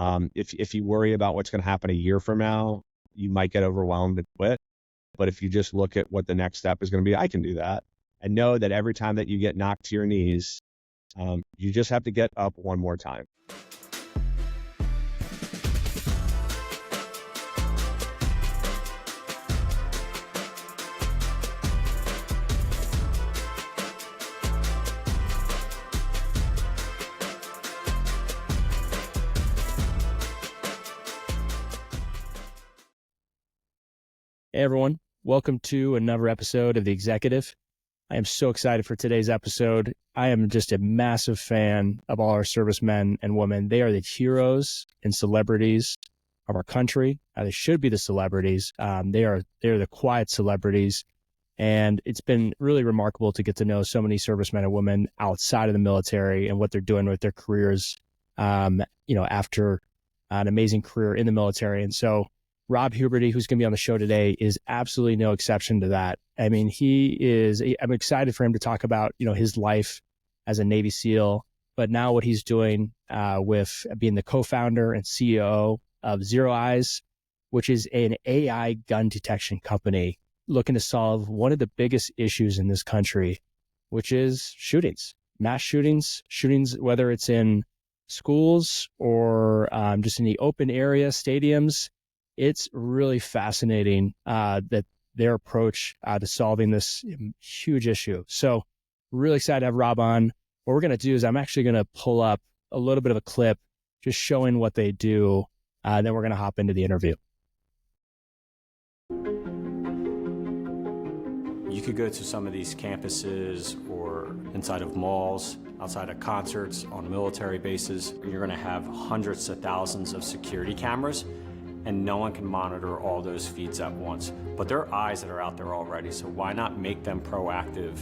If you worry about what's going to happen a year from now, you might get overwhelmed and quit. But if you just look at what the next step is going to be, I can do that. And know that every time that you get knocked to your knees, you just have to get up one more time. Hey everyone, welcome to another episode of The Executive. I am so excited for today's episode. I am just a massive fan of all our servicemen and women. They are the heroes and celebrities of our country. They should be the celebrities. They are the quiet celebrities. And it's been really remarkable to get to know so many servicemen and women outside of the military and what they're doing with their careers, after an amazing career in the military. And so Rob Huberty, who's going to be on the show today, is absolutely no exception to that. I mean, I'm excited for him to talk about, his life as a Navy SEAL, but now what he's doing with being the co-founder and CEO of ZeroEyes, which is an AI gun detection company looking to solve one of the biggest issues in this country, which is shootings, mass shootings, whether it's in schools or just in the open area, stadiums. It's really fascinating that their approach to solving this huge issue. So really excited to have Rob on. What we're going to do is I'm actually going to pull up a little bit of a clip just showing what they do. Then we're going to hop into the interview. You could go to some of these campuses or inside of malls, outside of concerts, on military bases. You're going to have hundreds of thousands of security cameras, and no one can monitor all those feeds at once. But there are eyes that are out there already, so why not make them proactive?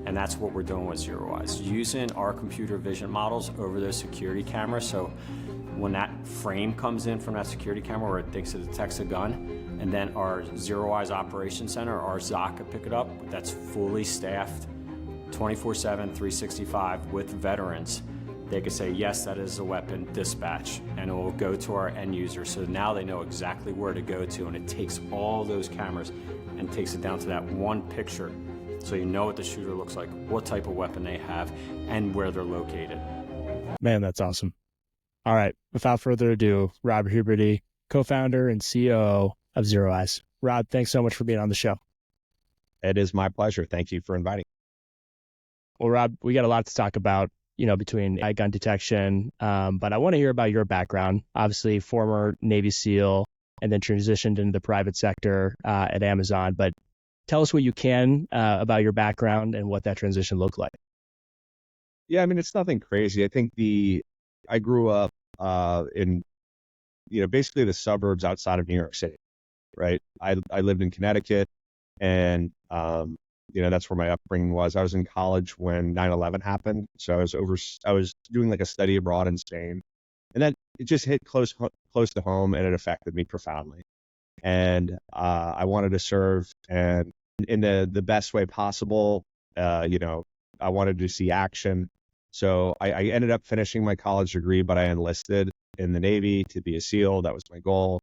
And that's what we're doing with ZeroEyes, using our computer vision models over those security cameras. So when that frame comes in from that security camera where it thinks it detects a gun, and then our ZeroEyes Operations Center, our ZOC, could pick it up, that's fully staffed, 24/7, 365 with veterans. They could say, yes, that is a weapon, dispatch, and it will go to our end user. So now they know exactly where to go to, and it takes all those cameras and takes it down to that one picture. So you know what the shooter looks like, what type of weapon they have, and where they're located. Man, that's awesome. All right, without further ado, Rob Huberty, co-founder and CEO of ZeroEyes. Rob, thanks so much for being on the show. It is my pleasure. Thank you for inviting. Well, Rob, we got a lot to talk about, between AI gun detection, but I want to hear about your background. Obviously, former Navy SEAL, and then transitioned into the private sector at Amazon. But tell us what you can about your background and what that transition looked like. Yeah, I mean, it's nothing crazy. I think I grew up in, basically the suburbs outside of New York City, right? I lived in Connecticut, and that's where my upbringing was. I was in college when 9/11 happened, so I was doing like a study abroad in Spain, and then it just hit close to home, and it affected me profoundly. And I wanted to serve, and in the best way possible. I wanted to see action, so I ended up finishing my college degree, but I enlisted in the Navy to be a SEAL. That was my goal.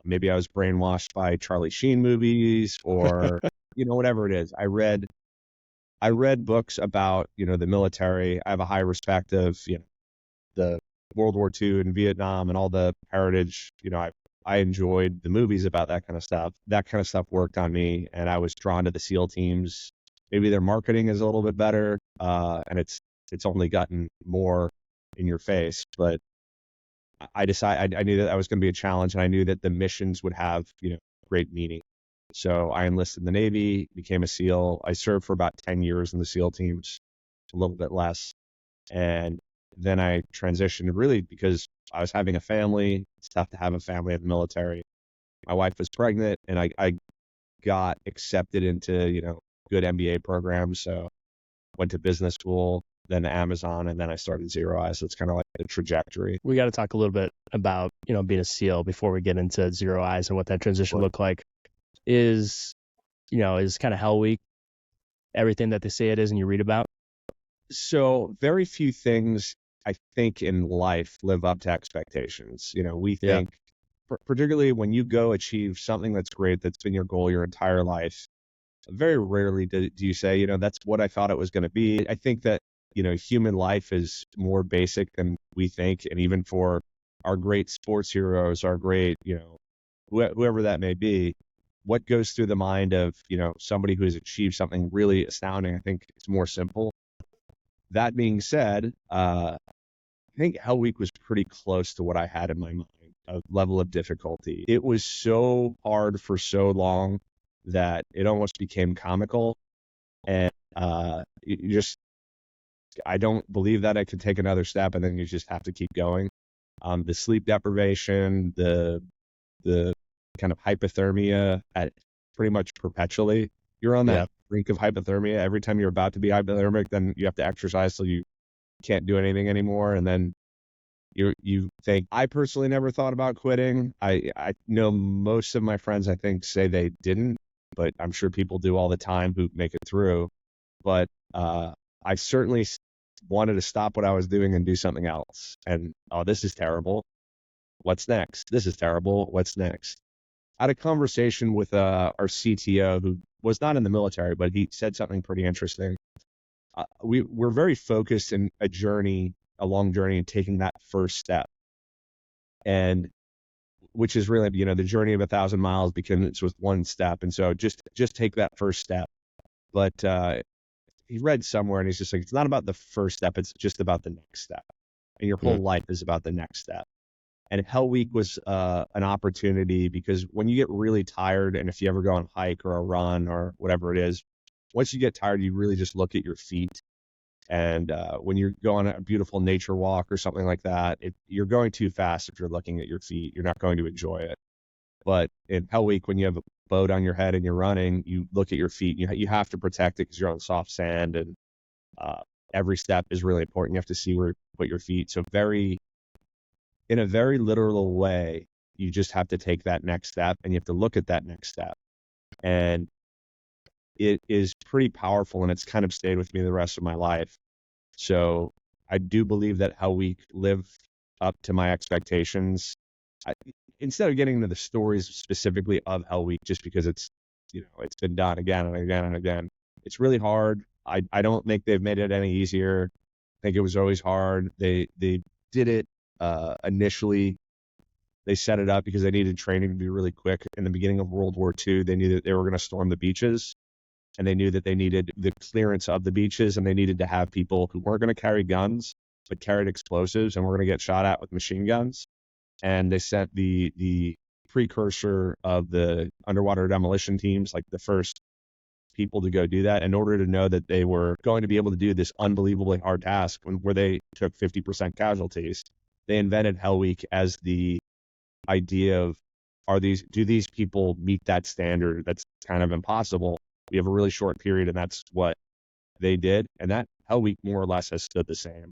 Maybe I was brainwashed by Charlie Sheen movies or whatever it is. I read books about, the military. I have a high respect of, the World War II and Vietnam and all the heritage. I enjoyed the movies about that kind of stuff. That kind of stuff worked on me, and I was drawn to the SEAL teams. Maybe their marketing is a little bit better, and it's only gotten more in your face. But I decided I knew that was going to be a challenge, and I knew that the missions would have, great meaning. So I enlisted in the Navy, became a SEAL. I served for about 10 years in the SEAL teams, a little bit less. And then I transitioned really because I was having a family. It's tough to have a family in the military. My wife was pregnant, and I got accepted into, good MBA programs. So went to business school, then to Amazon, and then I started ZeroEyes. So it's kind of like the trajectory. We got to talk a little bit about, being a SEAL before we get into ZeroEyes and what that transition looked like. Is kind of Hell Week everything that they say it is and you read about? So very few things I think in life, live up to expectations. We Yeah. think, particularly when you go achieve something that's great, that's been your goal your entire life, very rarely do you say, that's what I thought it was going to be. I think that, human life is more basic than we think. And even for our great sports heroes, our great, whoever that may be, what goes through the mind of, somebody who has achieved something really astounding, I think it's more simple. That being said, I think Hell Week was pretty close to what I had in my mind, a level of difficulty. It was so hard for so long that it almost became comical. And I don't believe that I could take another step, and then you just have to keep going. The sleep deprivation, the kind of hypothermia at pretty much perpetually. You're on that brink of hypothermia. Every time you're about to be hypothermic, then you have to exercise so you can't do anything anymore. And then you think, I personally never thought about quitting. I know most of my friends, I think, say they didn't, but I'm sure people do all the time who make it through. But I certainly wanted to stop what I was doing and do something else. And, this is terrible. What's next? This is terrible. What's next? I had a conversation with our CTO, who was not in the military, but he said something pretty interesting. We're very focused in a long journey, and taking that first step. And which is really, the journey of 1,000 miles begins with one step. And so just take that first step. But he read somewhere, and he's just like, it's not about the first step. It's just about the next step. And your whole life is about the next step. And Hell Week was an opportunity, because when you get really tired, and if you ever go on a hike or a run or whatever it is, once you get tired, you really just look at your feet. And when you go on a beautiful nature walk or something like that, you're going too fast. If you're looking at your feet, you're not going to enjoy it. But in Hell Week, when you have a boat on your head and you're running, you look at your feet. You have to protect it because you're on soft sand, and every step is really important. You have to see where to put your feet. So in a very literal way, you just have to take that next step, and you have to look at that next step. And it is pretty powerful, and it's kind of stayed with me the rest of my life. So I do believe that Hell Week lived up to my expectations. Instead of getting into the stories specifically of Hell Week, just because it's been done again and again and again, it's really hard. I don't think they've made it any easier. I think it was always hard. They did it initially. They set it up because they needed training to be really quick. In the beginning of World War II, they knew that they were going to storm the beaches, and they knew that they needed the clearance of the beaches, and they needed to have people who weren't going to carry guns, but carried explosives and were going to get shot at with machine guns. And they sent the precursor of the underwater demolition teams, like the first people to go do that, in order to know that they were going to be able to do this unbelievably hard task where they took 50% casualties. They invented Hell Week as the idea of, do these people meet that standard? That's kind of impossible. We have a really short period, and that's what they did. And that Hell Week more or less has stood the same,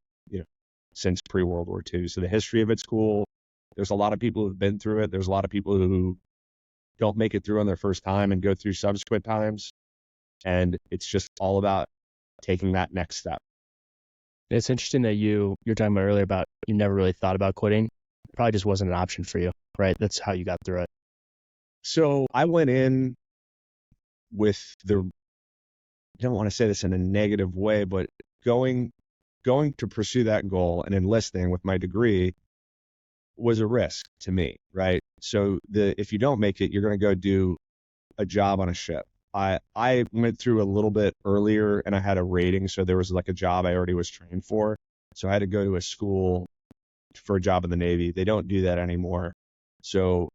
since pre-World War II. So the history of it's cool. There's a lot of people who've been through it. There's a lot of people who don't make it through on their first time and go through subsequent times. And it's just all about taking that next step. It's interesting that you're talking about earlier about you never really thought about quitting. It probably just wasn't an option for you, right? That's how you got through it. So I went in with I don't want to say this in a negative way, but going to pursue that goal and enlisting with my degree was a risk to me, right? So if you don't make it, you're going to go do a job on a ship. I went through a little bit earlier, and I had a rating, so there was like a job I already was trained for. So I had to go to a school for a job in the Navy. They don't do that anymore. So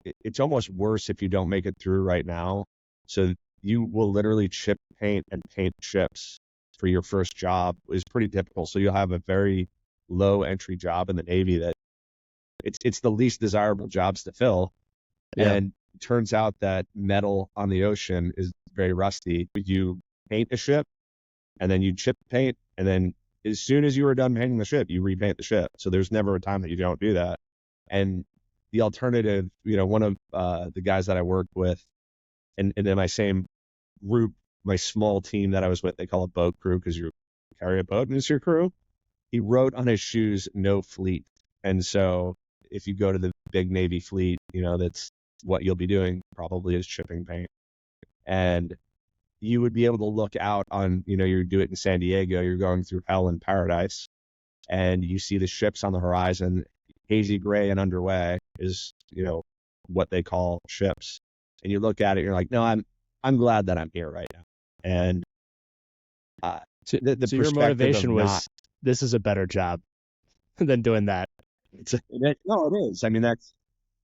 it's almost worse if you don't make it through right now. So you will literally chip paint and paint ships for your first job is pretty typical. So you'll have a very low entry job in the Navy that it's the least desirable jobs to fill. Yeah. And it turns out that metal on the ocean is very rusty. You paint a ship, and then you chip paint, and then as soon as you are done painting the ship, you repaint the ship. So there's never a time that you don't do that. And the alternative, one of the guys that I worked with, and in my same group, my small team that I was with, they call it boat crew because you carry a boat and it's your crew. he wrote on his shoes, "No fleet." And so if you go to the big Navy fleet, that's what you'll be doing probably is shipping paint. And you would be able to look out on, you do it in San Diego, you're going through hell and paradise, and you see the ships on the horizon, hazy gray and underway is, what they call ships. And you look at it, you're like, no, I'm glad that I'm here right now. And So the your perspective motivation of was, this is a better job than doing that. no, it is. I mean,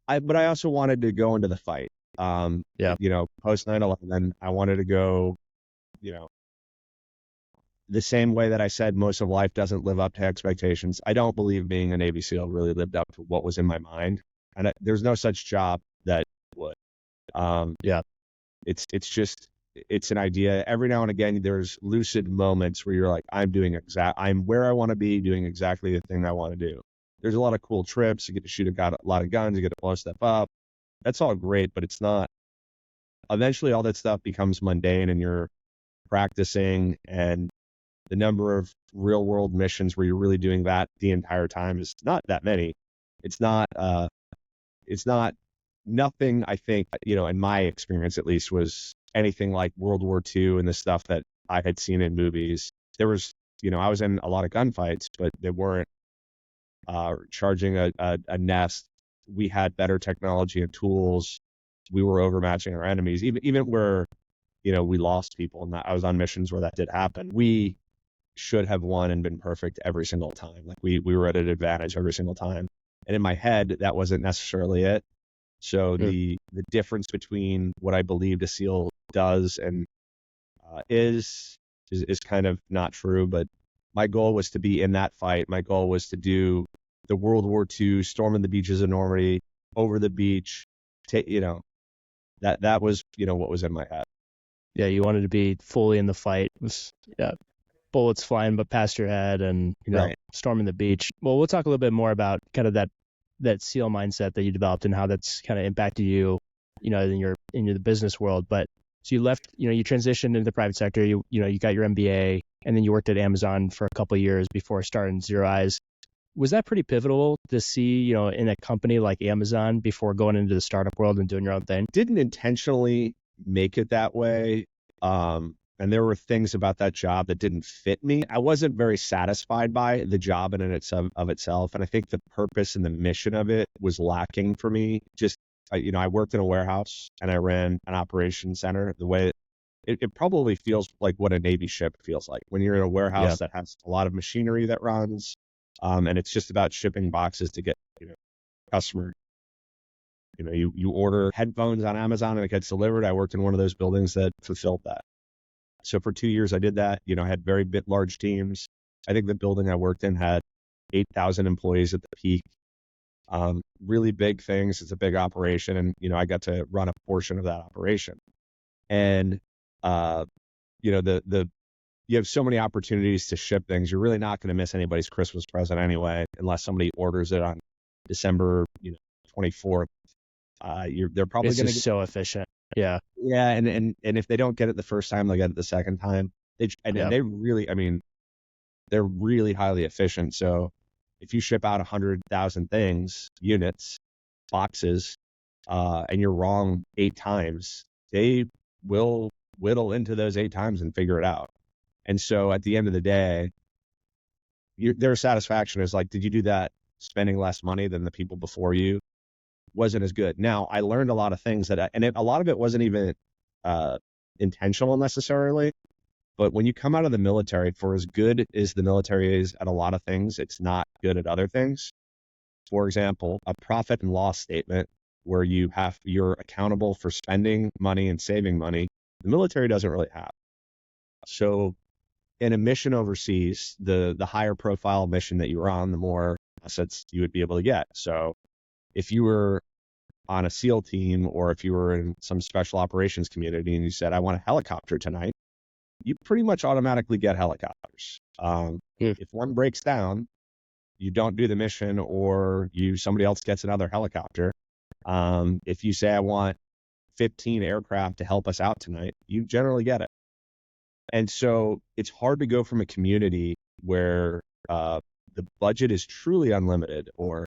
but I also wanted to go into the fight. Post 9/11, I wanted to go, the same way that I said most of life doesn't live up to expectations. I don't believe being a Navy SEAL really lived up to what was in my mind. And there's no such job that would. It's an idea. Every now and again, there's lucid moments where you're like, I'm where I want to be, doing exactly the thing I want to do. There's a lot of cool trips. You get to shoot a lot of guns. You get to blow stuff up. That's all great, but it's not. Eventually, all that stuff becomes mundane, and you're practicing, and the number of real world missions where you're really doing that the entire time is not that many. It's not nothing, I think, in my experience at least, was anything like World War II and the stuff that I had seen in movies. There was, I was in a lot of gunfights, but they weren't charging a nest. We had better technology and tools. We were overmatching our enemies, even where, we lost people, and I was on missions where that did happen. We should have won and been perfect every single time. Like we were at an advantage every single time. And in my head, that wasn't necessarily it. So the difference between what I believed a SEAL does and is kind of not true. But my goal was to be in that fight. My goal was to do the World War II, storming the beaches of Normandy, over the beach. That was, what was in my head. Yeah, you wanted to be fully in the fight. It was, bullets flying but past your head, and Right. storming the beach. Well, we'll talk a little bit more about kind of that SEAL mindset that you developed and how that's kind of impacted you, in the business world. But so you left, you transitioned into the private sector. You got your MBA, and then you worked at Amazon for a couple of years before starting ZeroEyes. Was that pretty pivotal to see, in a company like Amazon before going into the startup world and doing your own thing? Didn't intentionally make it that way. And there were things about that job that didn't fit me. I wasn't very satisfied by the job in and of itself. And I think the purpose and the mission of it was lacking for me. I worked in a warehouse and I ran an operations center. The way it probably feels like what a Navy ship feels like when you're in a warehouse that has a lot of machinery that runs. And it's just about shipping boxes to get, customer. You order headphones on Amazon and it gets delivered. I worked in one of those buildings that fulfilled that. So for 2 years I did that. I had very large teams. I think the building I worked in had 8,000 employees at the peak. Really big things. It's a big operation, and I got to run a portion of that operation. And you have so many opportunities to ship things. You're really not going to miss anybody's Christmas present anyway, unless somebody orders it on December 24th. They're probably going to get so efficient. Yeah. Yeah, and if they don't get it the first time, they'll get it the second time. They really, they're really highly efficient. So if you ship out 100,000 units, boxes, and you're wrong 8 times, they will whittle into those 8 times and figure it out. And so at the end of the day, their satisfaction is like, did you do that spending less money than the people before you? Wasn't as good. Now, I learned a lot of things a lot of it wasn't even intentional necessarily, but when you come out of the military, for as good as the military is at a lot of things, it's not good at other things. For example, a profit and loss statement where you're accountable for spending money and saving money, the military doesn't really have. So in a mission overseas, the higher profile mission that you were on, the more assets you would be able to get. So if you were on a SEAL team, or if you were in some special operations community and you said, I want a helicopter tonight, you pretty much automatically get helicopters. If one breaks down, you don't do the mission, or somebody else gets another helicopter. If you say, I want 15 aircraft to help us out tonight, you generally get it. And so it's hard to go from a community where the budget is truly unlimited, or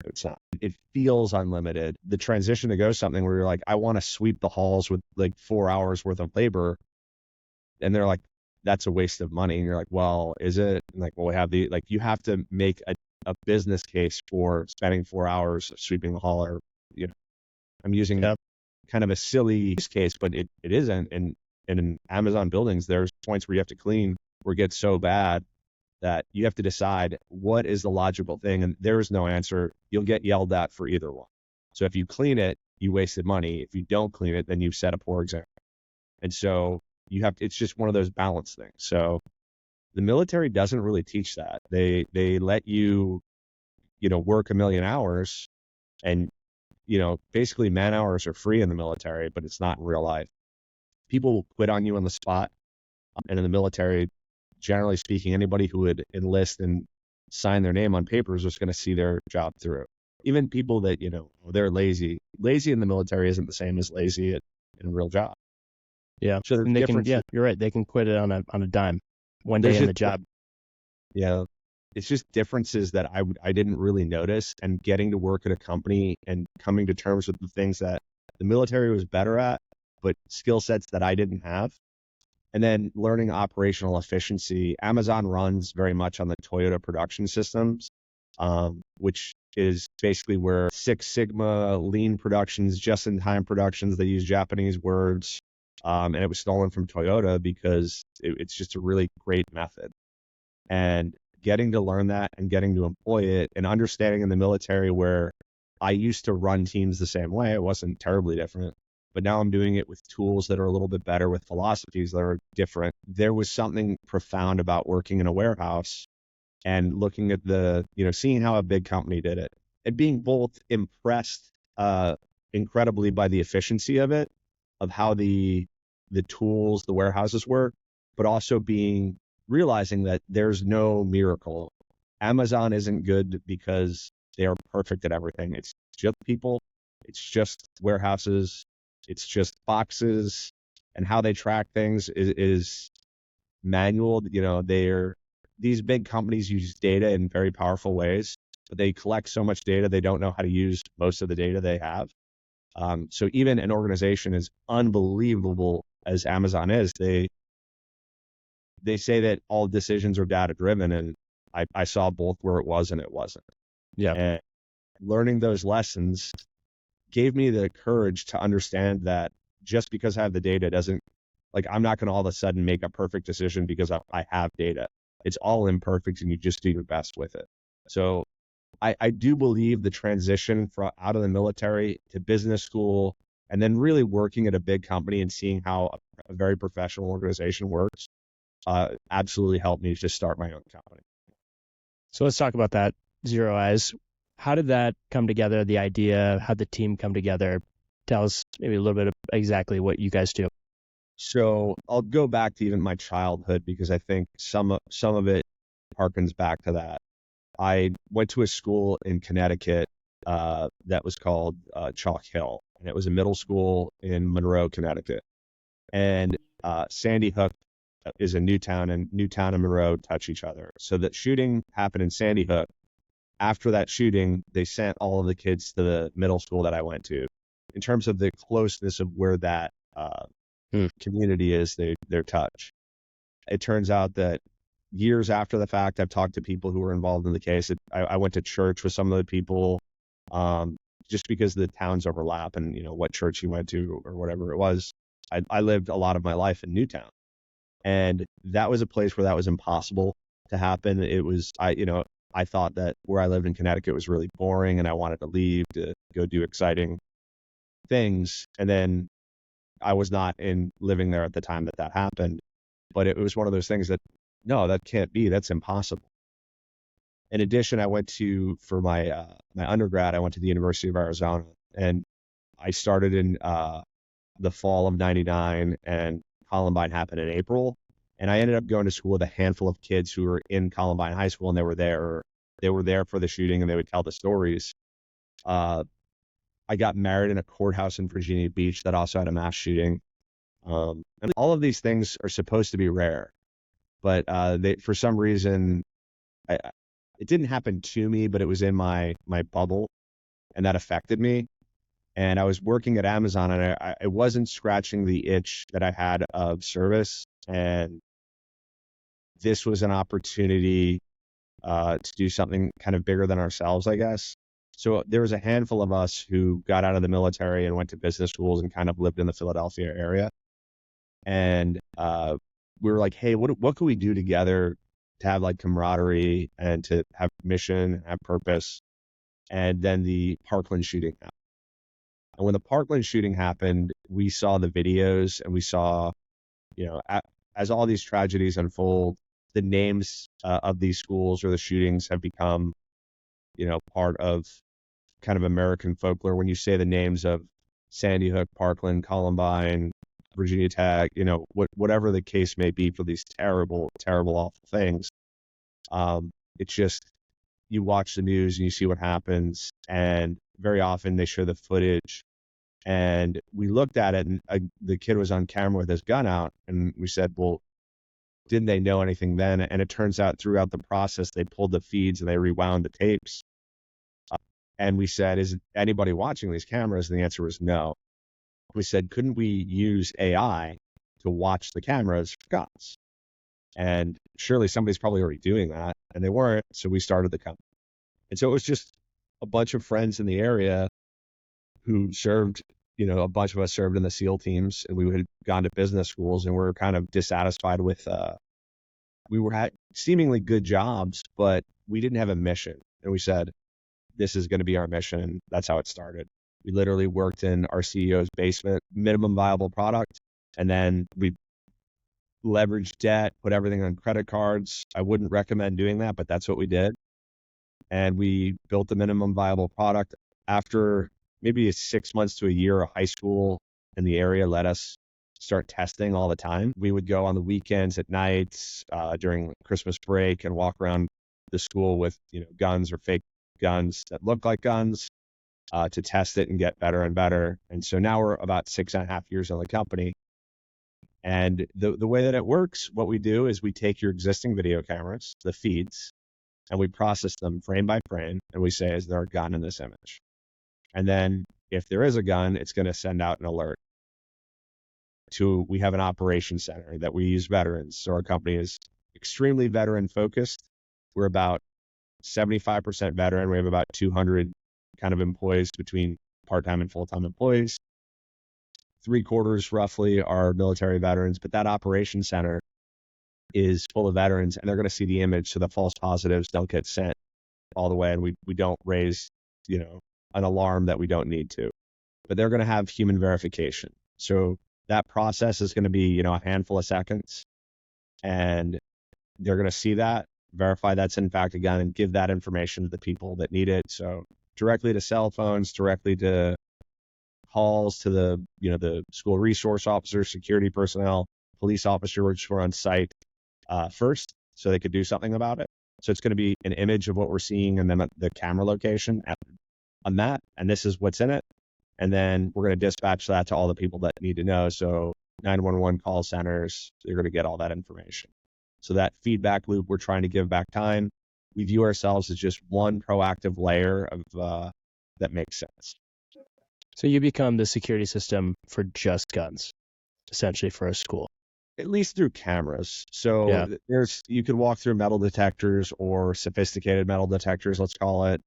it's not. It feels unlimited. The transition to go something where you're like, I want to sweep the halls with like 4 hours worth of labor. And they're like, that's a waste of money. And you're like, well, is it? And like, well, we have you have to make a business case for spending 4 hours sweeping the hall, or, I'm using kind of a silly use case, but it isn't. And in Amazon buildings, there's points where you have to clean where it gets so bad that you have to decide what is the logical thing. And there is no answer. You'll get yelled at for either one. So if you clean it, you wasted money. If you don't clean it, then you've set a poor example. And so it's just one of those balance things. So the military doesn't really teach that. They let you, work a million hours, and, basically man hours are free in the military, but it's not in real life. People will quit on you on the spot. And in the military, generally speaking, anybody who would enlist and sign their name on papers was going to see their job through. Even people that, they're lazy. Lazy in the military isn't the same as lazy in a real job. Yeah. So and they can, you're right. They can quit it on a dime one day in the job. Yeah. It's just differences that I didn't really notice, and getting to work at a company and coming to terms with the things that the military was better at, but skill sets that I didn't have. And then learning operational efficiency. Amazon runs very much on the Toyota production systems, which is basically where Six Sigma, lean productions, just-in-time productions, they use Japanese words. And it was stolen from Toyota because it's just a really great method. And getting to learn that and getting to employ it, and understanding in the military where I used to run teams the same way, it wasn't terribly different. But now I'm doing it with tools that are a little bit better, with philosophies that are different. There was something profound about working in a warehouse and looking at seeing how a big company did it, and being both impressed incredibly by the efficiency of it, of how the tools, the warehouses work, but also realizing that there's no miracle. Amazon isn't good because they are perfect at everything. It's just people. It's just warehouses. It's just boxes, and how they track things is manual. These big companies use data in very powerful ways, but they collect so much data, they don't know how to use most of the data they have. So even an organization as unbelievable as Amazon is, they say that all decisions are data driven, and I saw both where it was and it wasn't. Yeah. And learning those lessons gave me the courage to understand that just because I have the data doesn't, I'm not going to all of a sudden make a perfect decision because I have data. It's all imperfect, and you just do your best with it. So I do believe the transition out of the military to business school, and then really working at a big company and seeing how a very professional organization works, absolutely helped me to start my own company. So let's talk about that, ZeroEyes. How did that come together, the idea? How'd the team come together? Tell us maybe a little bit of exactly what you guys do. So I'll go back to even my childhood, because I think some of it harkens back to that. I went to a school in Connecticut that was called Chalk Hill, and it was a middle school in Monroe, Connecticut. And Sandy Hook is a Newtown, and Newtown and Monroe touch each other. So that shooting happened in Sandy Hook. After that shooting, they sent all of the kids to the middle school that I went to. In terms of the closeness of where that community is, their touch. It turns out that years after the fact, I've talked to people who were involved in the case. I went to church with some of the people, just because the towns overlap, and what church you went to or whatever it was. I lived a lot of my life in Newtown, and that was a place where that was impossible to happen. It was, I thought that where I lived in Connecticut was really boring, and I wanted to leave to go do exciting things. And then I was not living there at the time that happened, but it was one of those things that, no, that can't be, that's impossible. In addition, I went for my undergrad, I went to the University of Arizona, and I started in the fall of '99, and Columbine happened in April. And I ended up going to school with a handful of kids who were in Columbine High School, and they were there for the shooting, and they would tell the stories. I got married in a courthouse in Virginia Beach that also had a mass shooting. And all of these things are supposed to be rare, but for some reason, it didn't happen to me, but it was in my bubble, and that affected me. And I was working at Amazon, and I wasn't scratching the itch that I had of service. And this was an opportunity to do something kind of bigger than ourselves, I guess. So there was a handful of us who got out of the military and went to business schools and kind of lived in the Philadelphia area. And we were like, hey, what can we do together to have like camaraderie and to have mission, have purpose? And then the Parkland shooting happened. And when the Parkland shooting happened, we saw the videos and we saw, as all these tragedies unfold, the names of these schools or the shootings have become, part of kind of American folklore. When you say the names of Sandy Hook, Parkland, Columbine, Virginia Tech, whatever the case may be for these terrible, terrible, awful things, it's just, you watch the news and you see what happens, and very often they show the footage. And we looked at it, and the kid was on camera with his gun out, and we said, well, didn't they know anything then? And it turns out throughout the process, they pulled the feeds and they rewound the tapes. And we said, is anybody watching these cameras? And the answer was no. We said, couldn't we use AI to watch the cameras for guns? And surely somebody's probably already doing that, and they weren't. So we started the company. And so it was just a bunch of friends in the area who served, a bunch of us served in the SEAL teams, and we had gone to business schools, and we were kind of dissatisfied with, we were at seemingly good jobs, but we didn't have a mission. And we said, this is going to be our mission. And that's how it started. We literally worked in our CEO's basement, minimum viable product. And then we leveraged debt, put everything on credit cards. I wouldn't recommend doing that, but that's what we did. And we built the minimum viable product. After maybe 6 months to a year, a high school in the area let us start testing all the time. We would go on the weekends, at nights, during Christmas break, and walk around the school with, guns or fake guns that look like guns, to test it and get better and better. And so now we're about 6.5 years in the company. And the way that it works, what we do is we take your existing video cameras, the feeds, and we process them frame by frame. And we say, is there a gun in this image? And then if there is a gun, it's going to send out an alert. We have an operations center that we use veterans. So our company is extremely veteran focused. We're about 75% veteran. We have about 200 kind of employees between part-time and full-time employees. 3/4 roughly are military veterans, but that operations center is full of veterans, and they're going to see the image, so the false positives don't get sent all the way, and we don't raise, an alarm that we don't need to. But they're going to have human verification. So that process is going to be, a handful of seconds, and they're going to see that, verify that's in fact a gun, and give that information to the people that need it. So directly to cell phones, directly to calls to the school resource officers, security personnel, police officers who are on site first, so they could do something about it. So it's going to be an image of what we're seeing, and then the camera location on that, and this is what's in it. And then we're going to dispatch that to all the people that need to know. So 911 call centers, they're going to get all that information. So that feedback loop, we're trying to give back time. We view ourselves as just one proactive layer of that makes sense. So you become the security system for just guns, essentially, for a school. At least through cameras. So you could walk through metal detectors or sophisticated metal detectors, let's call it.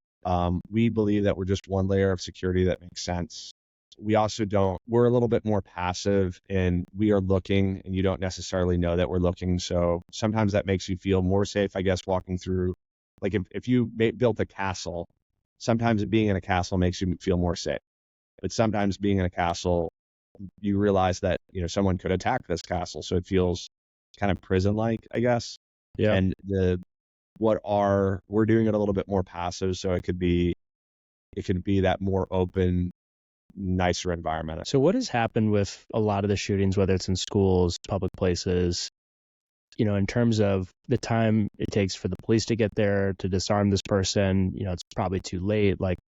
We believe that we're just one layer of security that makes sense. We also we're a little bit more passive, and we are looking, and you don't necessarily know that we're looking. So sometimes that makes you feel more safe, I guess, walking through. Like if you built a castle, sometimes being in a castle makes you feel more safe. But sometimes being in a castle, you realize that, someone could attack this castle. So it feels kind of prison-like, I guess. Yeah. And we're doing it a little bit more passive. So it could be that more open, nicer environment. So what has happened with a lot of the shootings, whether it's in schools, public places, in terms of the time it takes for the police to get there to disarm this person, it's probably too late. Like,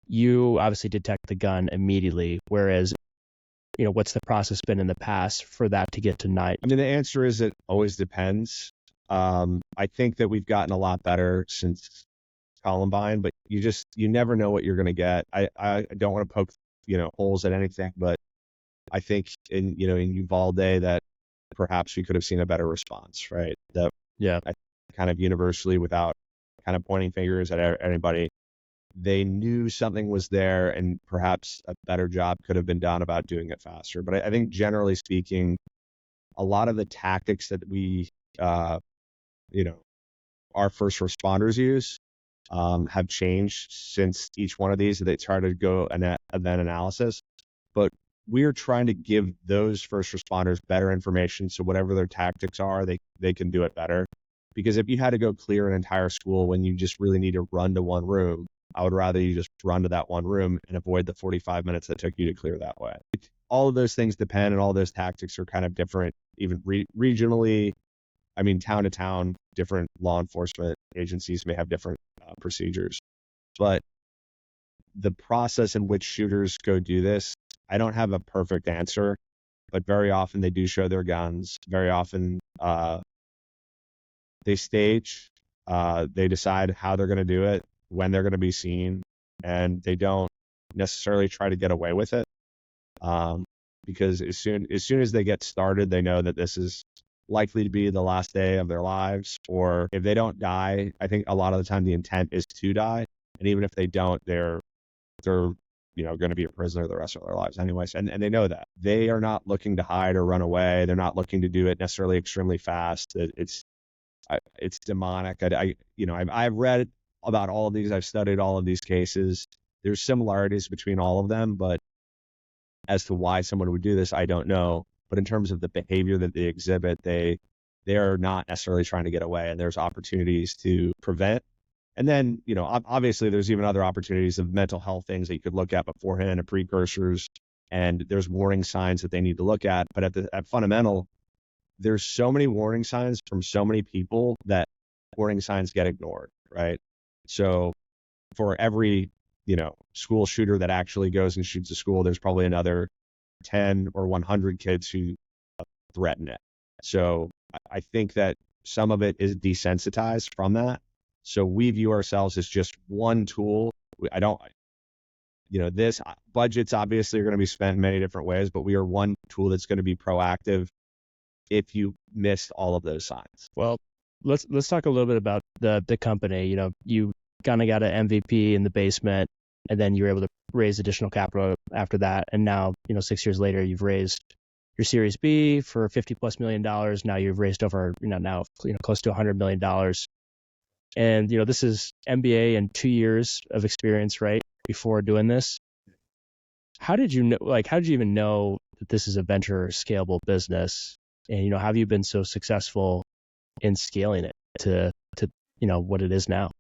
you obviously detect the gun immediately, whereas, what's the process been in the past for that to get to night? I mean, the answer is it always depends. I think that we've gotten a lot better since Columbine, but you never know what you're going to get. I don't want to poke, holes at anything, but I think in Uvalde that perhaps we could have seen a better response, right? That Yeah. I kind of universally, without kind of pointing fingers at anybody, they knew something was there and perhaps a better job could have been done about doing it faster. But I think generally speaking, a lot of the tactics that we, our first responders use have changed since each one of these. They try to go an event analysis, but we are trying to give those first responders better information. So whatever their tactics are, they can do it better. Because if you had to go clear an entire school when you just really need to run to one room, I would rather you just run to that one room and avoid the 45 minutes that took you to clear that way. All of those things depend, and all those tactics are kind of different, even regionally. I mean, town to town, different law enforcement agencies may have different procedures. But the process in which shooters go do this, I don't have a perfect answer, but very often they do show their guns. Very often they stage, they decide how they're going to do it, when they're going to be seen, and they don't necessarily try to get away with it. Because as soon as they get started, they know that this is likely to be the last day of their lives, or if they don't die, I think a lot of the time the intent is to die, and even if they don't, they're going to be a prisoner the rest of their lives anyways, and they know that. They are not looking to hide or run away. They're not looking to do it necessarily extremely fast. It's demonic. I've read about all of these. I've studied all of these cases. There's similarities between all of them, but as to why someone would do this, I don't know. But in terms of the behavior that they exhibit, they are not necessarily trying to get away, and there's opportunities to prevent. And then, obviously there's even other opportunities of mental health things that you could look at beforehand and precursors, and there's warning signs that they need to look at. But at fundamental, there's so many warning signs from so many people that warning signs get ignored, right? So for every, school shooter that actually goes and shoots a school, there's probably another 10 or 100 kids who threaten it. So I think that some of it is desensitized from that. So we view ourselves as just one tool. This budgets obviously are going to be spent in many different ways, but we are one tool that's going to be proactive if you missed all of those signs. Well, let's talk a little bit about the company. You kind of got an MVP in the basement, and then you were able to raise additional capital after that. And now, 6 years later, you've raised your Series B for $50+ million. Now you've raised over, close to $100 million. And, this is MBA and 2 years of experience, right? Before doing this. How did you know, how did you even know that this is a venture scalable business? And, how have you been so successful in scaling it to what it is now?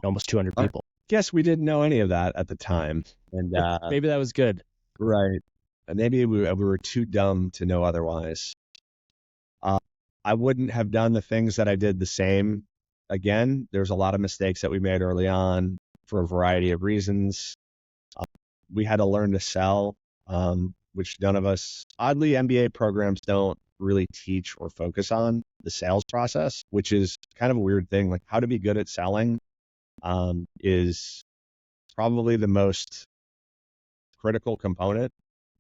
Almost 200 people. Guess we didn't know any of that at the time. And maybe that was good. Right. And maybe we were too dumb to know otherwise. I wouldn't have done the things that I did the same again. There's a lot of mistakes that we made early on for a variety of reasons. We had to learn to sell, which none of us, oddly, MBA programs don't really teach or focus on the sales process, which is kind of a weird thing. Like, how to be good at selling is probably the most critical component.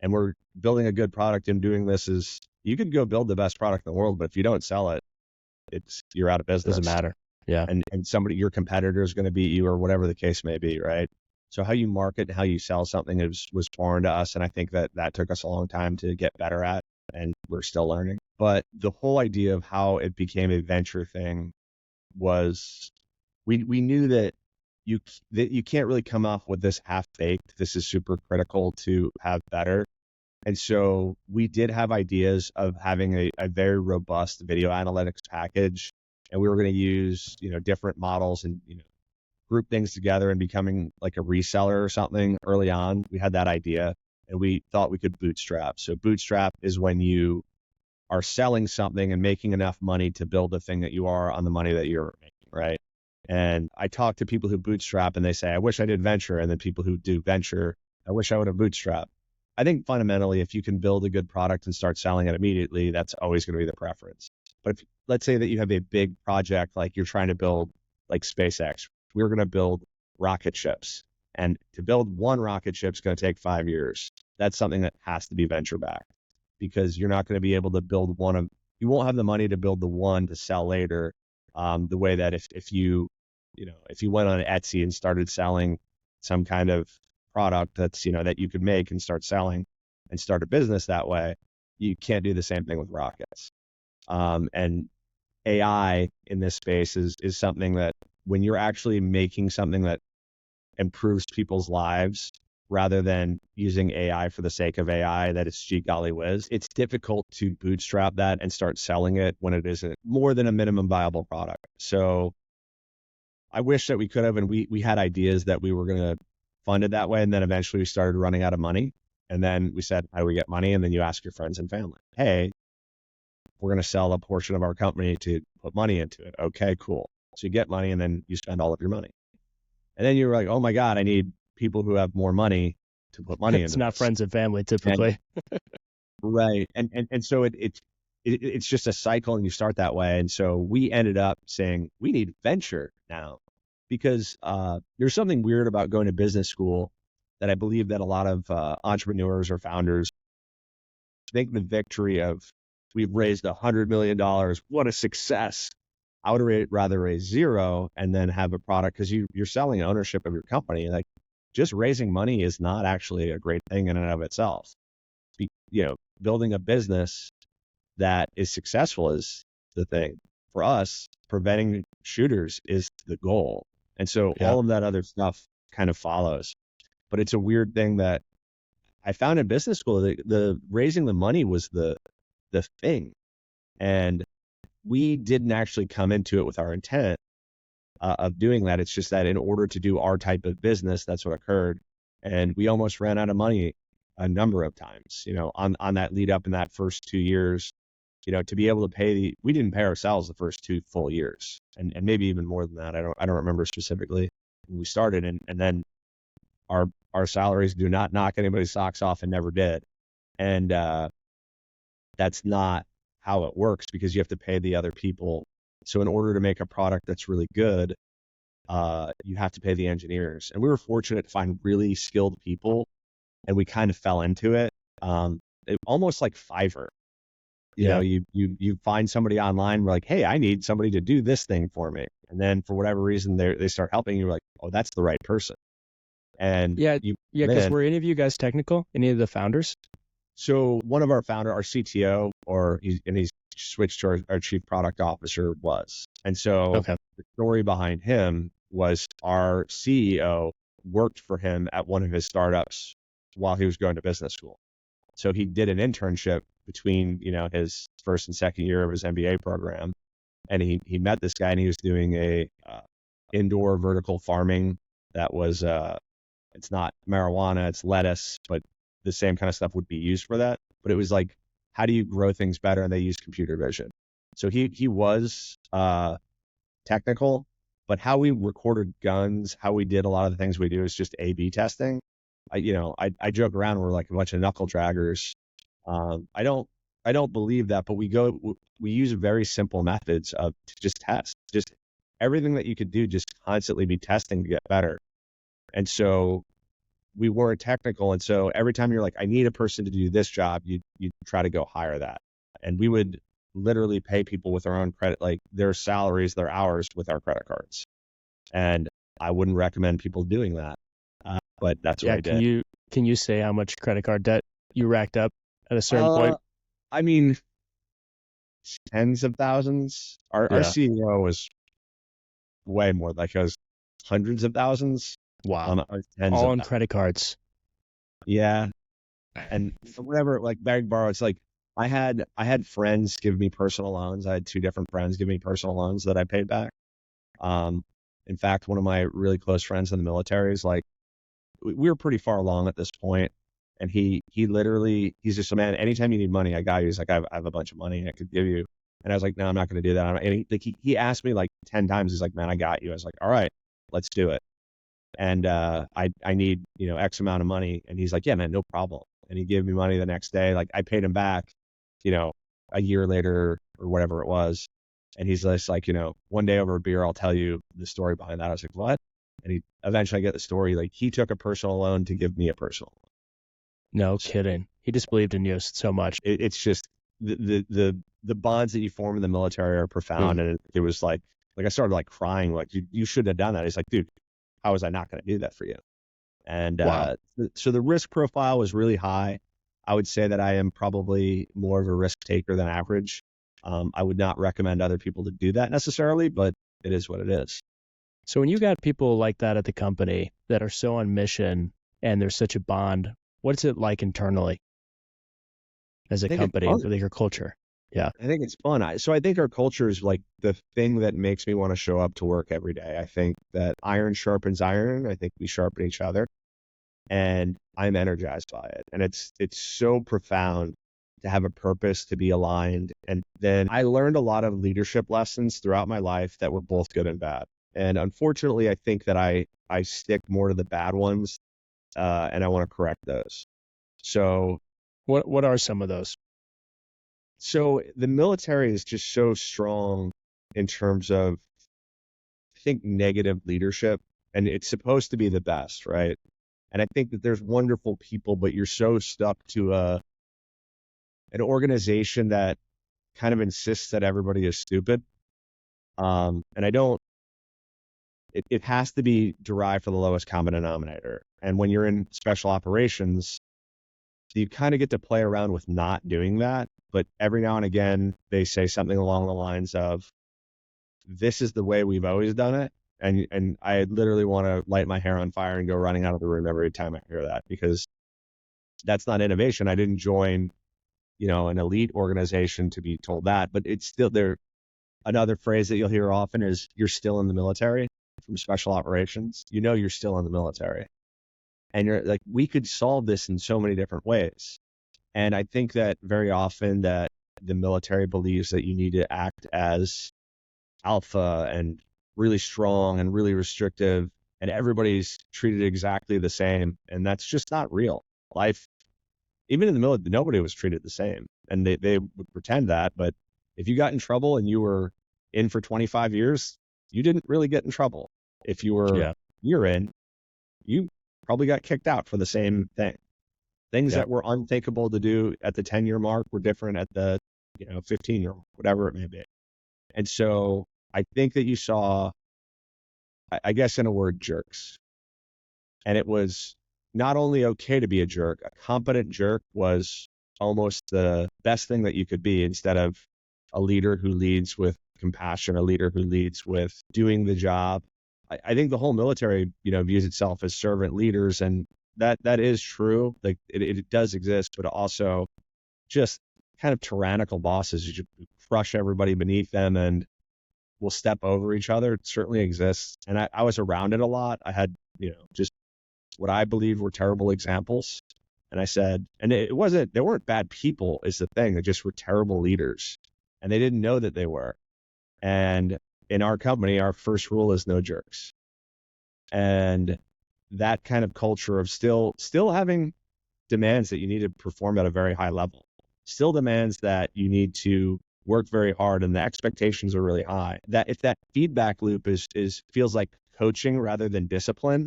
And we're building a good product, and doing this is, you could go build the best product in the world, but if you don't sell it, you're out of business. Doesn't matter. Yeah. And your competitor is going to beat you, or whatever the case may be, right? So how you market and how you sell something was foreign to us. And I think that took us a long time to get better at, and we're still learning. But the whole idea of how it became a venture thing was, we knew that you can't really come off with this half-baked. This is super critical to have better. And so we did have ideas of having a very robust video analytics package, and we were going to use, different models and, group things together and becoming like a reseller or something early on. We had that idea, and we thought we could bootstrap. So bootstrap is when you are selling something and making enough money to build the thing that you are on the money that you're making, right? And I talk to people who bootstrap, and they say, I wish I did venture. And then people who do venture, I wish I would have bootstrapped. I think fundamentally, if you can build a good product and start selling it immediately, that's always going to be the preference. But if, let's say that you have a big project, like you're trying to build like SpaceX, we're going to build rocket ships. And to build one rocket ship is going to take 5 years. That's something that has to be venture backed because you're not going to be able to build you won't have the money to build the one to sell later. The way that if you went on Etsy and started selling some kind of product that's, that you could make and start selling and start a business that way, you can't do the same thing with rockets. And AI in this space is something that when you're actually making something that improves people's lives rather than using AI for the sake of AI, that it's gee golly whiz, it's difficult to bootstrap that and start selling it when it isn't more than a minimum viable product. So I wish that we could have, and we had ideas that we were going to fund it that way. And then eventually we started running out of money. And then we said, how do we get money? And then you ask your friends and family, hey, we're going to sell a portion of our company to put money into it. Okay, cool. So you get money and then you spend all of your money. And then you're like, oh my God, I need people who have more money to put money into It's not this. friends and family typically. Right. And so it's just a cycle and you start that way. And so we ended up saying we need venture now because there's something weird about going to business school that I believe that a lot of entrepreneurs or founders think the victory of we've raised $100 million. What a success. I would rather raise zero and then have a product because you're selling ownership of your company. Like just raising money is not actually a great thing in and of itself. Building a business that is successful is the thing. For us, preventing shooters is the goal. And so all of that other stuff kind of follows. But it's a weird thing that I found in business school. The raising the money was the thing. And we didn't actually come into it with our intent of doing that. It's just that in order to do our type of business, that's what occurred. And we almost ran out of money a number of times, on that lead up in that first 2 years, to be able to we didn't pay ourselves the first 2 full years and maybe even more than that. I don't remember specifically when we started. And then our salaries do not knock anybody's socks off and never did. And that's not how it works because you have to pay the other people. So in order to make a product that's really good, you have to pay the engineers. And we were fortunate to find really skilled people, and we kind of fell into it. Almost like Fiverr. You find somebody online, we're like, hey, I need somebody to do this thing for me. And then for whatever reason, they start helping you. Like, oh, that's the right person. And because were any of you guys technical? Any of the founders? So one of our our CTO, he's switched to our chief product officer was. And so the story behind him was our CEO worked for him at one of his startups while he was going to business school. So he did an internship between, his first and second year of his MBA program. And he met this guy and he was doing a indoor vertical farming that was, it's not marijuana, it's lettuce, but the same kind of stuff would be used for that. But it was like, how do you grow things better? And they use computer vision. So he was technical, but how we recorded guns, how we did a lot of the things we do is just A/B testing. I joke around, we're like a bunch of knuckle draggers. I don't believe that, but we use very simple methods to just test, just everything that you could do, just constantly be testing to get better. And so we weren't technical. And so every time you're like, I need a person to do this job, you try to go hire that. And we would literally pay people with our own credit, like their salaries, their hours with our credit cards. And I wouldn't recommend people doing that. But that's what I did. Can you say how much credit card debt you racked up at a certain point? I mean, tens of thousands. Our CEO was way more, like it was hundreds of thousands. Wow. All on credit cards. Yeah. And whatever, like beg, borrow, it's like I had friends give me personal loans. I had 2 different friends give me personal loans that I paid back. In fact, one of my really close friends in the military is like, we were pretty far along at this point, and he's just a man. Anytime you need money, I got you. He's like, I have a bunch of money I could give you. And I was like, no, I'm not going to do that. And he asked me like 10 times. He's like, man, I got you. I was like, all right, let's do it. And I need X amount of money. And he's like, yeah, man, no problem. And he gave me money the next day. Like I paid him back, a year later or whatever it was. And he's just like, one day over a beer, I'll tell you the story behind that. I was like, what? And he eventually I get the story. Like, he took a personal loan to give me a personal loan. No kidding. He just believed in you so much. It's just the bonds that you form in the military are profound. And it was like I started like crying, like, you shouldn't have done that. He's like, dude, how was I not going to do that for you? And Wow. so the risk profile was really high. I would say that I am probably more of a risk taker than average. I would not recommend other people to do that necessarily, but it is what it is. So when you got people like that at the company that are so on mission and there's such a bond, what's it like internally as a company with your culture? Yeah. I think it's fun. So I think our culture is like the thing that makes me want to show up to work every day. I think that iron sharpens iron. I think we sharpen each other, and I'm energized by it. And it's so profound to have a purpose, to be aligned. And then I learned a lot of leadership lessons throughout my life that were both good and bad. And unfortunately, I think that I stick more to the bad ones, and I want to correct those. So what are some of those? So the military is just so strong in terms of, I think, negative leadership, and it's supposed to be the best, right? And I think that there's wonderful people, but you're so stuck to an organization that kind of insists that everybody is stupid. And it has to be derived from the lowest common denominator. And when you're in special operations, you kind of get to play around with not doing that. But every now and again, they say something along the lines of, this is the way we've always done it. And I literally want to light my hair on fire and go running out of the room every time I hear that, because that's not innovation. I didn't join, an elite organization to be told that, but it's still there. Another phrase that you'll hear often is, you're still in the military from special operations. You're still in the military. And you're like, we could solve this in so many different ways. And I think that very often that the military believes that you need to act as alpha and really strong and really restrictive, and everybody's treated exactly the same. And that's just not real. Life, even in the military, nobody was treated the same. And they would pretend that, but if you got in trouble and you were in for 25 years, you didn't really get in trouble. If you were you're in, you probably got kicked out for the same thing. Things that were unthinkable to do at the 10-year mark were different at the 15-year, whatever it may be. And so I think that you saw, I guess in a word, jerks. And it was not only okay to be a jerk, a competent jerk was almost the best thing that you could be, instead of a leader who leads with compassion, a leader who leads with doing the job. I think the whole military, views itself as servant leaders, and that is true. Like it does exist, but also just kind of tyrannical bosses who crush everybody beneath them and will step over each other. It certainly exists. And I was around it a lot. I had, just what I believe were terrible examples. And I said, and they weren't bad people is the thing. They just were terrible leaders, and they didn't know that they were. And in our company, our first rule is no jerks. And that kind of culture of still having demands that you need to perform at a very high level, still demands that you need to work very hard, and the expectations are really high. That if that feedback loop feels like coaching rather than discipline,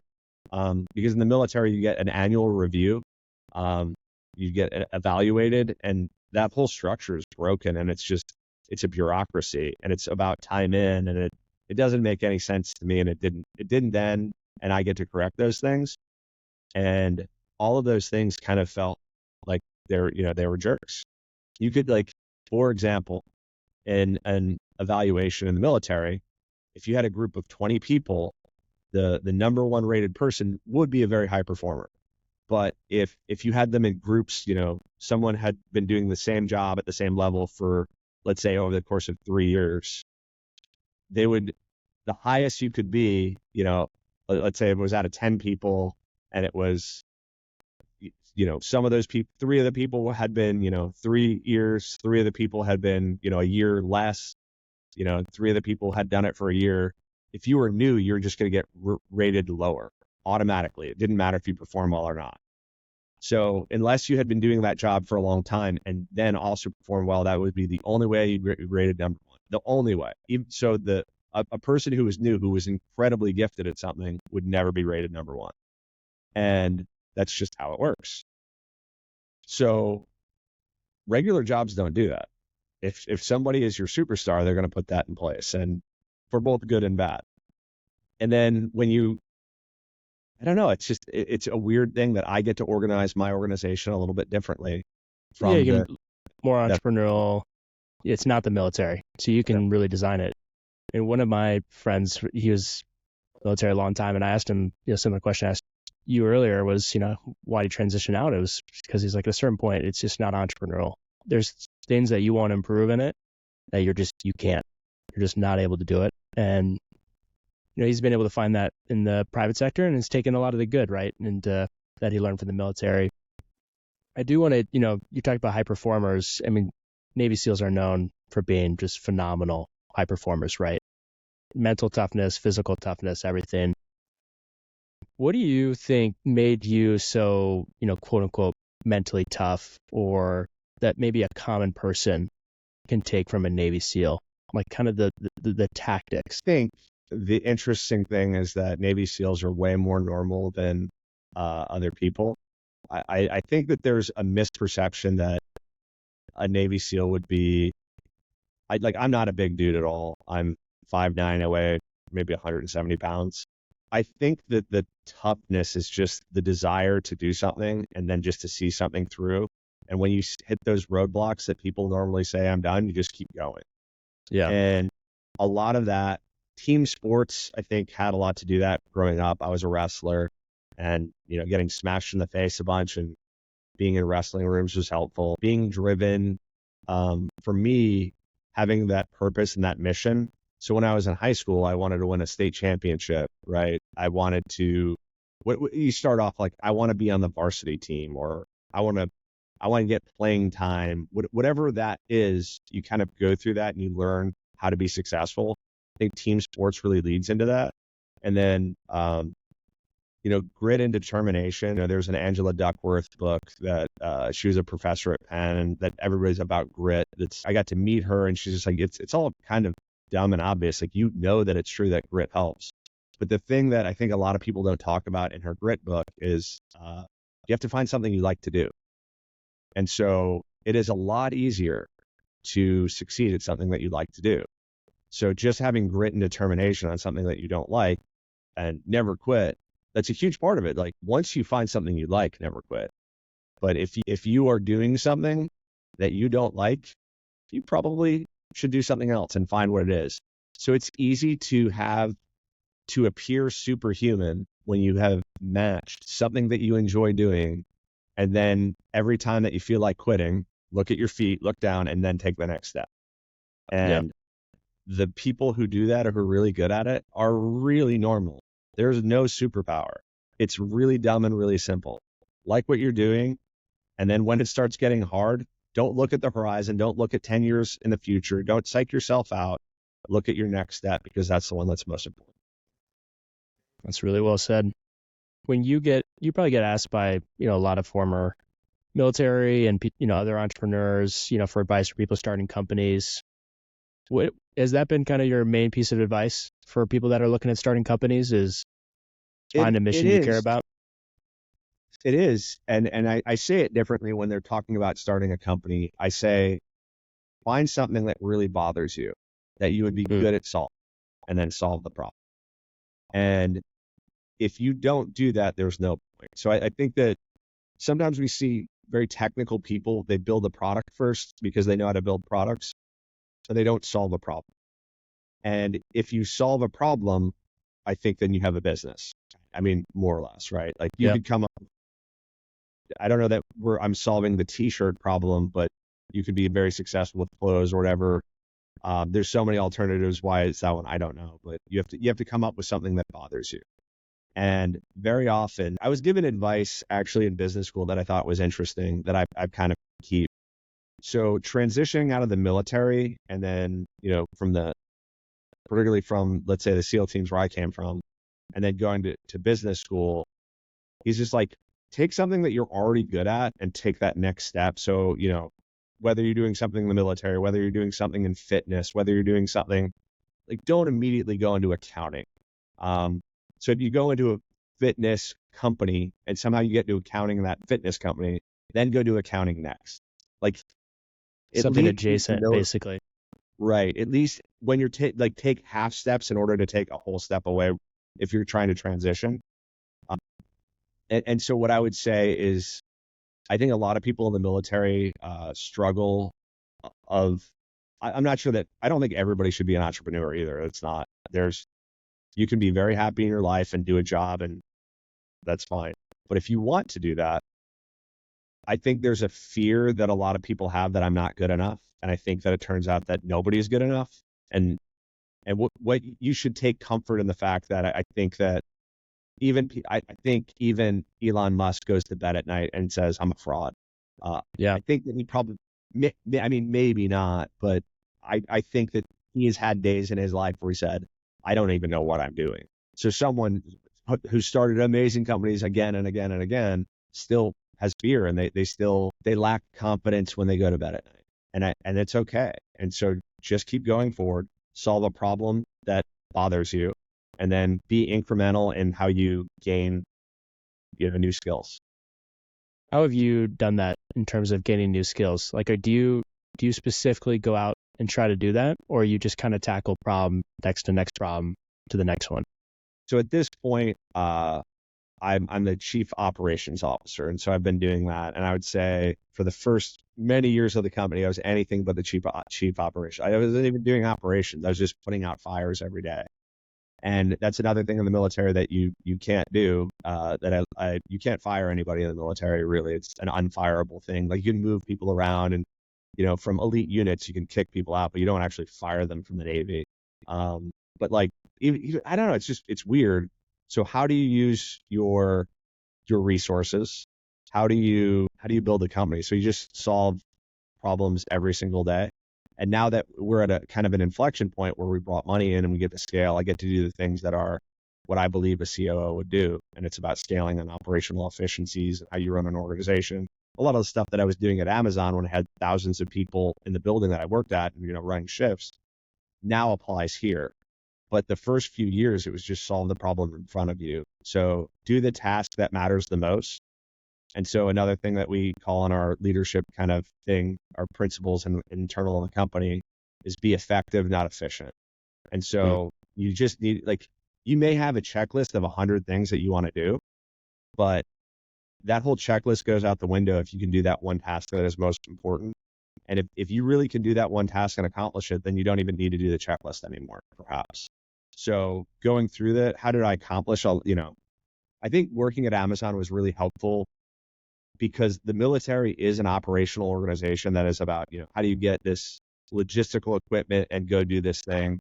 because in the military you get an annual review, you get evaluated, and that whole structure is broken, and it's a bureaucracy, and it's about time in, and it doesn't make any sense to me, and it didn't then, and I get to correct those things. And all of those things kind of felt like they were jerks. You could, like, for example, in an evaluation in the military, if you had a group of 20 people, the number one rated person would be a very high performer. But if you had them in groups, someone had been doing the same job at the same level for, let's say, over the course of 3 years, the highest you could be, let's say it was out of 10 people, and it was, some of those people, 3 of the people had been, 3 years, 3 of the people had been, a year less, 3 of the people had done it for a year. If you were new, you're just going to get rated lower automatically. It didn't matter if you perform well or not. So unless you had been doing that job for a long time and then also perform well, that would be the only way you'd be rated number one. The only way. So a person who was new, who was incredibly gifted at something, would never be rated number one. And that's just how it works. So regular jobs don't do that. If somebody is your superstar, they're going to put that in place, and for both good and bad. And then I don't know, it's a weird thing that I get to organize my organization a little bit differently Yeah, from you can more entrepreneurial. It's not the military, so you can really design it. And one of my friends, he was military a long time, and I asked him, similar question I asked you earlier was, why did you transition out? It was because he's like, at a certain point, it's just not entrepreneurial. There's things that you want to improve in it that you're just not able to do it. And he's been able to find that in the private sector, and it's taken a lot of the good, right? And that he learned from the military. I do want to, you talked about high performers. I mean, Navy SEALs are known for being just phenomenal high performers, right? Mental toughness, physical toughness, everything. What do you think made you so, quote unquote, mentally tough, or that maybe a common person can take from a Navy SEAL? Like kind of the tactics. I think the interesting thing is that Navy SEALs are way more normal than other people. I think that there's a misperception that a Navy SEAL would be, I'm not a big dude at all. I'm 5'9", I weigh maybe 170 pounds. I think that the toughness is just the desire to do something and then just to see something through. And when you hit those roadblocks that people normally say, I'm done, you just keep going. Yeah. And a lot of that, team sports, I think, had a lot to do that growing up. I was a wrestler, and, getting smashed in the face a bunch and being in wrestling rooms was helpful. Being driven, for me, having that purpose and that mission. So when I was in high school, I wanted to win a state championship, right? I wanted to, you start off like, I want to be on the varsity team, or I want to get playing time. Whatever that is, you kind of go through that and you learn how to be successful. I think team sports really leads into that. And then, grit and determination. There's an Angela Duckworth book that she was a professor at Penn, that everybody's about grit. I got to meet her, and she's just like, it's all kind of dumb and obvious. Like, that it's true that grit helps. But the thing that I think a lot of people don't talk about in her grit book is you have to find something you like to do. And so it is a lot easier to succeed at something that you like to do. So just having grit and determination on something that you don't like and never quit, that's a huge part of it. Like, once you find something you like, never quit. But if you are doing something that you don't like, you probably should do something else and find what it is. So it's easy to appear superhuman when you have matched something that you enjoy doing. And then every time that you feel like quitting, look at your feet, look down, and then take the next step. And the people who do that or who are really good at it are really normal. There's no superpower. It's really dumb and really simple. Like what you're doing. And then when it starts getting hard, don't look at the horizon. Don't look at 10 years in the future. Don't psych yourself out. Look at your next step, because that's the one that's most important. That's really well said. When you probably get asked by, a lot of former military and, other entrepreneurs, for advice for people starting companies. What has that been kind of your main piece of advice for people that are looking at starting companies, is find a mission you care about? It is. And I say it differently when they're talking about starting a company. I say, find something that really bothers you, that you would be good at solving, and then solve the problem. And if you don't do that, there's no point. So I think that sometimes we see very technical people, they build a product first because they know how to build products, so they don't solve a problem. And if you solve a problem, I think then you have a business. I mean, more or less, right? Like, you could come up, I don't know that I'm solving the t-shirt problem, but you could be very successful with clothes or whatever. There's so many alternatives. Why it's that one, I don't know. But you have to come up with something that bothers you. And very often, I was given advice actually in business school that I thought was interesting, that I've kind of keep. So transitioning out of the military, and then, particularly from, let's say, the SEAL teams where I came from, and then going to business school, he's just like, take something that you're already good at and take that next step. So, whether you're doing something in the military, whether you're doing something in fitness, whether you're doing something, like, don't immediately go into accounting. So if you go into a fitness company and somehow you get to accounting in that fitness company, then go to accounting next. Like, at Something least adjacent, basically. right. At least when you're take half steps in order to take a whole step away if you're trying to transition. And so what I would say is, I think a lot of people in the military struggle I'm not sure that, I don't think everybody should be an entrepreneur either. It's not, you can be very happy in your life and do a job, and that's fine. But if you want to do that, I think there's a fear that a lot of people have that I'm not good enough. And I think that it turns out that nobody is good enough. And what you should take comfort in the fact that I think that I think even Elon Musk goes to bed at night and says, I'm a fraud. Yeah. I think that he probably, I mean, maybe not, but I think that he has had days in his life where he said, I don't even know what I'm doing. So someone who started amazing companies again and again and again still has fear, and they lack confidence when they go to bed at night. And it's okay. And so just keep going forward, solve a problem that bothers you, and then be incremental in how you gain, new skills. How have you done that in terms of gaining new skills? Like, do you specifically go out and try to do that, or you just kind of tackle problem next to next problem to the next one? So at this point, I'm the chief operations officer, and so I've been doing that. And I would say for the first many years of the company, I was anything but the chief operation. I wasn't even doing operations. I was just putting out fires every day. And that's another thing in the military that you can't do. You can't fire anybody in the military. Really, it's an unfireable thing. Like, you can move people around, and from elite units you can kick people out, but you don't actually fire them from the Navy. But like, even, I don't know. It's weird. So how do you use your resources? How do you build a company? So you just solve problems every single day. And now that we're at a kind of an inflection point where we brought money in and we get to scale, I get to do the things that are what I believe a COO would do. And it's about scaling and operational efficiencies and how you run an organization. A lot of the stuff that I was doing at Amazon when I had thousands of people in the building that I worked at, running shifts, now applies here. But the first few years, it was just solve the problem in front of you. So do the task that matters the most. And so another thing that we call in our leadership kind of thing, our principles and internal in the company, is be effective, not efficient. And so you just need, you may have a checklist of 100 things that you want to do, but that whole checklist goes out the window if you can do that one task that is most important. And if you really can do that one task and accomplish it, then you don't even need to do the checklist anymore, perhaps. So going through that, how did I accomplish I think working at Amazon was really helpful, because the military is an operational organization that is about, how do you get this logistical equipment and go do this thing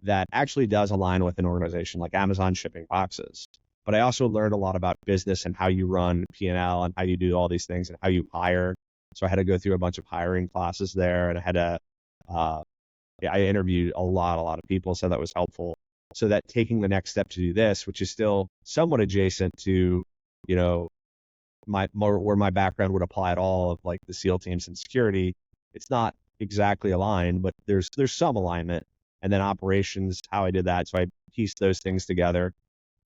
that actually does align with an organization like Amazon shipping boxes. But I also learned a lot about business and how you run P&L and how you do all these things and how you hire. So I had to go through a bunch of hiring classes there, and I had to, I interviewed a lot of people, so that was helpful. So that taking the next step to do this, which is still somewhat adjacent to, where my background would apply at all, of like the SEAL teams and security, it's not exactly aligned, but there's some alignment. And then operations, how I did that. So I pieced those things together.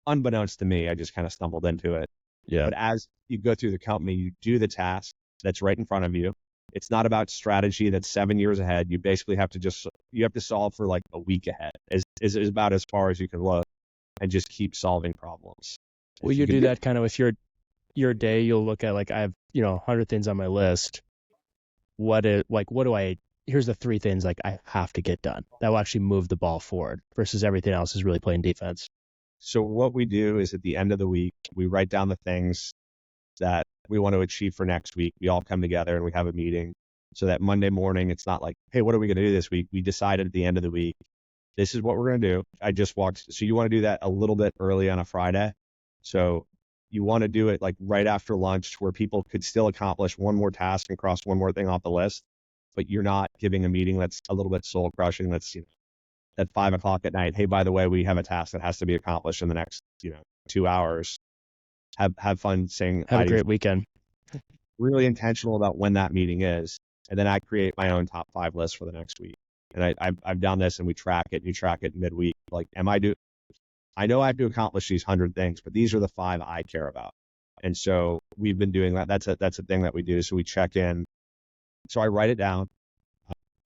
Unbeknownst to me, I just kind of stumbled into it. Yeah. But as you go through the company, you do the task that's right in front of you. It's not about strategy that's 7 years ahead. You basically have to solve for like a week ahead, is about as far as you can look, and just keep solving problems. Will you do that kind of with your day? You'll look at, like, I have 100 things on my list. Here's the 3 things like I have to get done that will actually move the ball forward, versus everything else is really playing defense. So what we do is, at the end of the week, we write down the things that we want to achieve for next week. We all come together and we have a meeting, so that Monday morning, it's not like, hey, what are we going to do this week? We decided at the end of the week, this is what we're going to do. So you want to do that a little bit early on a Friday. So you want to do it like right after lunch, where people could still accomplish one more task and cross one more thing off the list, but you're not giving a meeting that's a little bit soul crushing. That's, at 5 o'clock at night. Hey, by the way, we have a task that has to be accomplished in the next, 2 hours. have fun saying Have hi a to each great weekend. really intentional about when that meeting is. And then I create my own top 5 list for the next week. And I've done this and we track it. You track it midweek. Like, I know I have to accomplish these 100 things, but these are the 5 I care about. And so we've been doing that. That's a thing that we do. So we check in. So I write it down.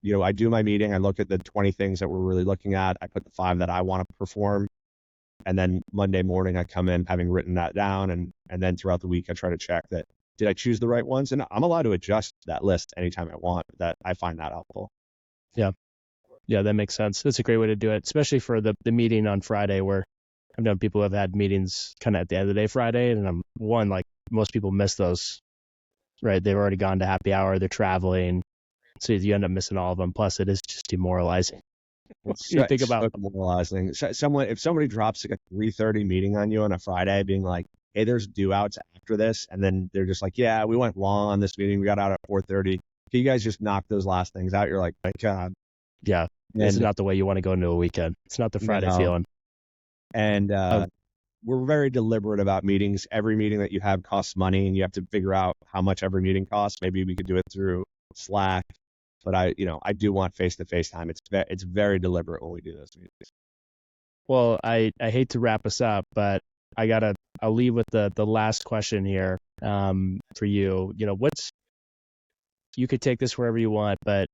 I do my meeting. I look at the 20 things that we're really looking at. I put the 5 that I want to perform. And then Monday morning I come in having written that down. And then throughout the week, I try to check that, did I choose the right ones? And I'm allowed to adjust that list anytime I want. That I find that helpful. Yeah, that makes sense. That's a great way to do it, especially for the meeting on Friday, where I've known people who have had meetings kind of at the end of the day Friday, and like most people miss those, right? They've already gone to happy hour, they're traveling, so you end up missing all of them. Plus, it is just demoralizing. You think about so demoralizing. If somebody drops like a 3:30 meeting on you on a Friday, being like, "Hey, there's due outs after this," and then they're just like, "Yeah, we went long on this meeting. We got out at 4:30. Can you guys just knock those last things out?" You're like, "My God." yeah, this is not the way you want to go into a weekend. It's not the Friday feeling. And we're very deliberate about meetings. Every meeting that you have costs money, and you have to figure out how much every meeting costs. Maybe we could do it through Slack, but I do want face-to-face time. It's very deliberate when we do those meetings. Well, I hate to wrap us up, but I'll leave with the last question here for you. You could take this wherever you want, but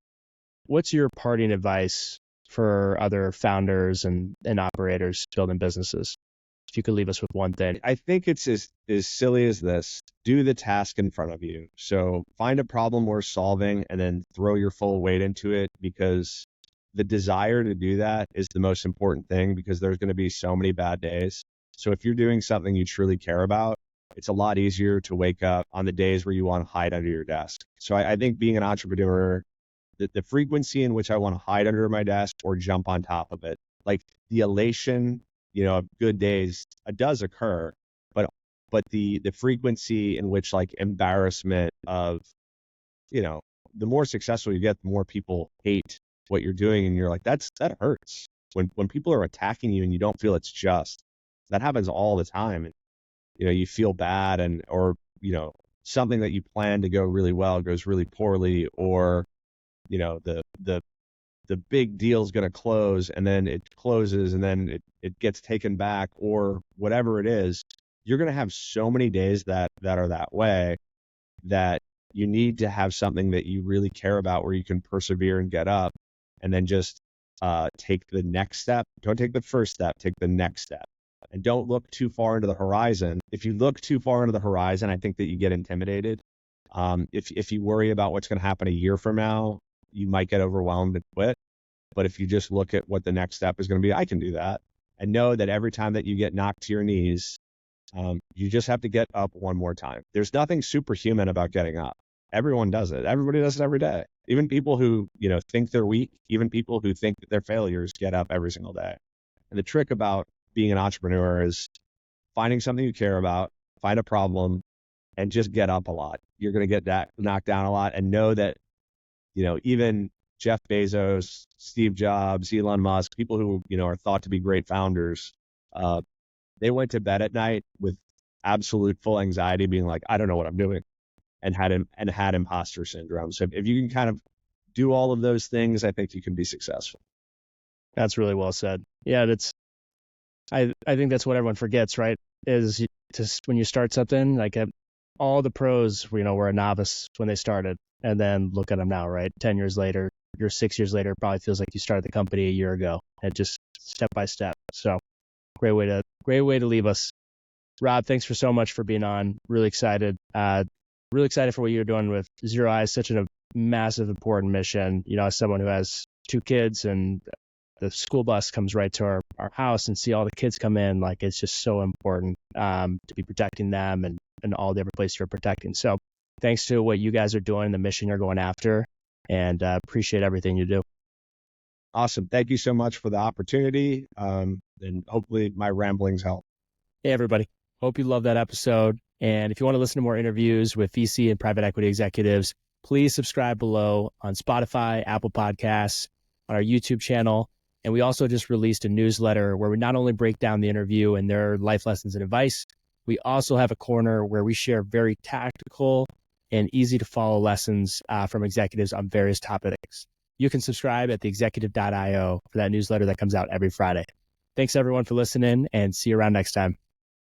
what's your parting advice for other founders and operators building businesses? If you could leave us with one thing. I think it's as silly as this. Do the task in front of you. So find a problem worth solving and then throw your full weight into it, because the desire to do that is the most important thing, because there's going to be so many bad days. So if you're doing something you truly care about, it's a lot easier to wake up on the days where you want to hide under your desk. So I think being an entrepreneur, the frequency in which I want to hide under my desk or jump on top of it, like the elation, of good days, does occur, but the frequency in which, like, embarrassment of, the more successful you get, the more people hate what you're doing, and you're like, that hurts. When people are attacking you and you don't feel it's just, that happens all the time. And, you feel bad, or something that you plan to go really well goes really poorly, or the big deal is going to close and then it closes and then it gets taken back, or whatever it is. You're going to have so many days that are that way, that you need to have something that you really care about where you can persevere and get up, and then just take the next step. Don't take the first step, take the next step. And don't look too far into the horizon. If you look too far into the horizon, I think that you get intimidated. If you worry about what's going to happen a year from now, you might get overwhelmed and quit. But if you just look at what the next step is going to be, I can do that. And know that every time that you get knocked to your knees, you just have to get up one more time. There's nothing superhuman about getting up. Everyone does it. Everybody does it every day. Even people who, think they're weak, even people who think that they're failures, get up every single day. And the trick about being an entrepreneur is finding something you care about, find a problem, and just get up a lot. You're going to get knocked down a lot, and know that, even Jeff Bezos, Steve Jobs, Elon Musk, people who, are thought to be great founders, they went to bed at night with absolute full anxiety, being like, I don't know what I'm doing, and had imposter syndrome. So if you can kind of do all of those things, I think you can be successful. That's really well said. Yeah, I think that's what everyone forgets, right? Is just when you start something, like all the pros, were a novice when they started, and then look at them now, right? 10 years later, you're 6 years later, probably feels like you started the company a year ago, and just step by step. So great way to leave us. Rob, thanks so much for being on. Really excited for what you're doing with ZeroEyes. Such a massive, important mission. As someone who has 2 kids, and the school bus comes right to our house, and see all the kids come in, like, it's just so important to be protecting them and all the other places you're protecting. So thanks to what you guys are doing, the mission you're going after, and appreciate everything you do. Awesome. Thank you so much for the opportunity. And hopefully my ramblings help. Hey, everybody. Hope you love that episode. And if you want to listen to more interviews with VC and private equity executives, please subscribe below on Spotify, Apple Podcasts, on our YouTube channel. And we also just released a newsletter where we not only break down the interview and their life lessons and advice, We also have a corner where we share very tactical and easy to follow lessons from executives on various topics. You can subscribe at theexecutive.io for that newsletter that comes out every Friday. Thanks everyone for listening, and see you around next time.